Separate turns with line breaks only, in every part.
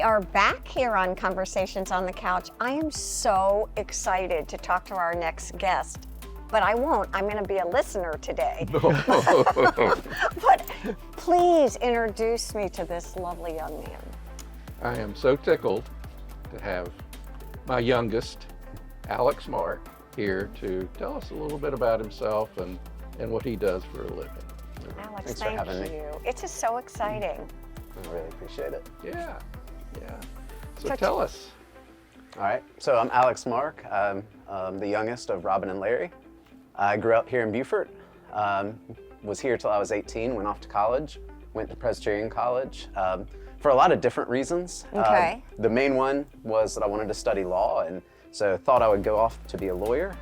are back here on Conversations on the Couch. I am so excited to talk to our next guest, but I won't. I'm going to be a listener today. But please introduce me to this lovely young man.
I am so tickled to have my youngest, Alex Mark, here to tell us a little bit about himself and what he does for a living.
Alex,
Thanks for having me.
It's just so exciting.
I really appreciate it.
Yeah. So tell us.
All right, so I'm Alex Mark. I'm the youngest of Robin and Larry. I grew up here in Beaufort, was here till I was 18, went off to college, went to Presbyterian College for a lot of different reasons.
Okay.
The main one was that I wanted to study law, and so thought I would go off to be a lawyer.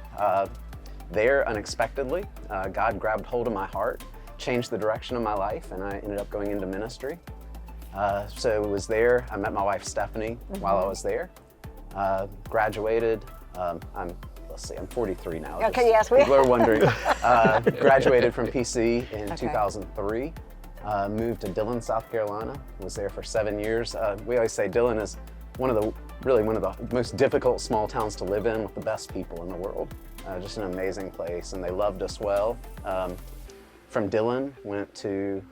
There, unexpectedly, God grabbed hold of my heart, changed the direction of my life, and I ended up going into ministry. So I was there. I met my wife Stephanie while I was there. Graduated. I'm 43 now.
Okay, yes,
people are wondering. Graduated from PC in 2003. Moved to Dillon, South Carolina. Was there for 7 years. We always say Dillon is one of the most difficult small towns to live in with the best people in the world. Just an amazing place, and they loved us well. From Dillon, went to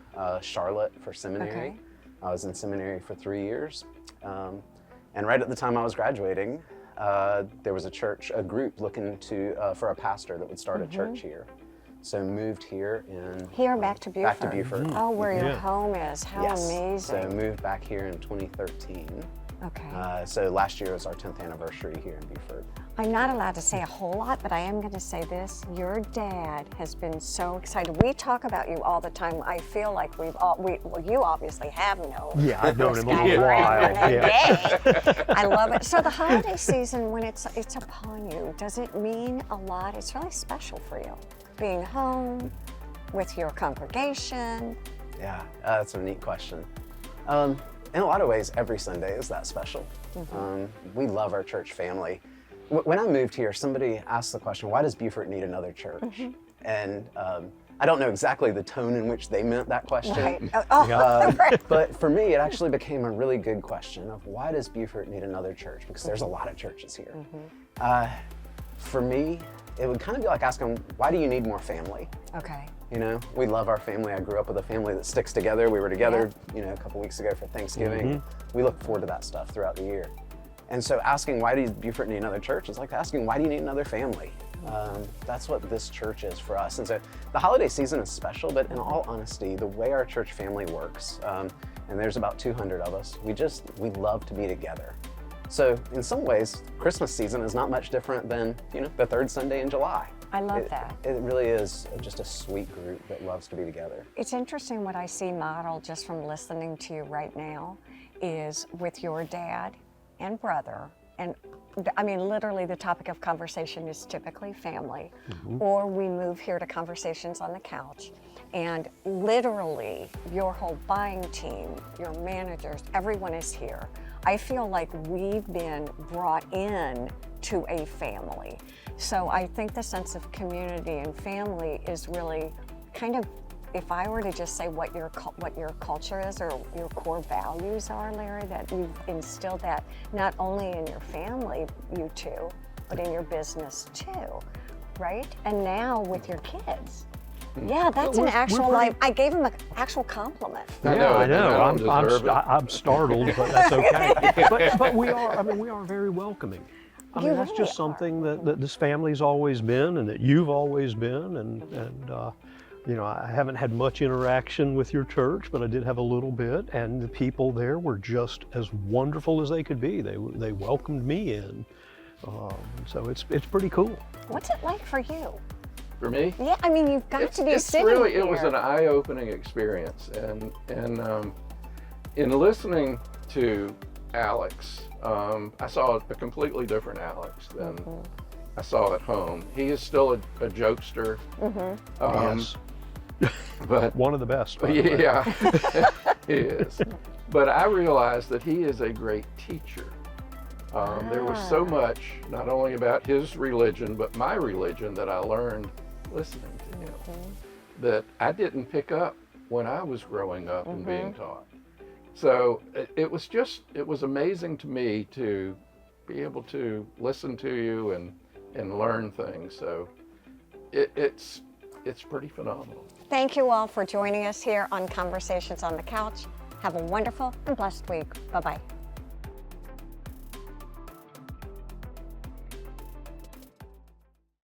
Charlotte for seminary.
Okay.
I was in seminary for 3 years. And right at the time I was graduating, there was a group looking for a pastor that would start a church here. So moved here
back to Beaufort.
Back to Beaufort.
Oh, where your home is. How amazing.
So moved back here in 2013.
Okay.
So last year was our 10th anniversary here in Beaufort.
I'm not allowed to say a whole lot, but I am going to say this. Your dad has been so excited. We talk about you all the time. I feel like you obviously have known.
Yeah, I've known him a
guy
while.
for a
Yeah.
day. I love it. So the holiday season, when it's upon you, does it mean a lot? It's really special for you, being home with your congregation.
Yeah, that's a neat question. In a lot of ways, every Sunday is that special. We love our church family. When I moved here, somebody asked the question, why does Beaufort need another church? And I don't know exactly the tone in which they meant that question.
Right.
But for me, it actually became a really good question of why does Beaufort need another church? Because there's a lot of churches here. For me, it would kind of be like asking, why do you need more family?
Okay.
You know, we love our family. I grew up with a family that sticks together. We were together, a couple weeks ago for Thanksgiving. We look forward to that stuff throughout the year. And so asking why does Beaufort need another church is like asking why do you need another family? That's what this church is for us. And so the holiday season is special, but in all honesty, the way our church family works, and there's about 200 of us, we love to be together. So in some ways, Christmas season is not much different than, the third Sunday in July.
I love that.
It really is just a sweet group that loves to be together.
It's interesting what I see modeled just from listening to you right now is with your dad and brother. And I mean, literally the topic of conversation is typically family, or we move here to Conversations on the Couch. And literally your whole buying team, your managers, everyone is here. I feel like we've been brought in to a family. So I think the sense of community and family is really kind of, if I were to just say what your culture is or your core values are, Larry, that you've instilled that not only in your family, you two, but in your business too, right? And now with your kids. Yeah, that's an actual life. I gave him an actual compliment.
I know. I'm startled, but that's okay. but we are very welcoming. I mean, that's just something that this family's always been, and that you've always been, and I haven't had much interaction with your church, but I did have a little bit, and the people there were just as wonderful as they could be. They welcomed me in, so it's pretty cool.
What's it like for you?
For me?
Yeah, I mean, you've got to be sitting
really,
here.
It was an eye-opening experience, and in listening to Alex, I saw a completely different Alex than I saw at home. He is still a jokester.
Yes.
But
one of the best.
Yeah, he is. But I realized that he is a great teacher. There was so much, not only about his religion, but my religion that I learned listening to him, that I didn't pick up when I was growing up and being taught. So it was amazing to me to be able to listen to you and learn things. So it's pretty phenomenal.
Thank you all for joining us here on Conversations on the Couch. Have a wonderful and blessed week. Bye-bye.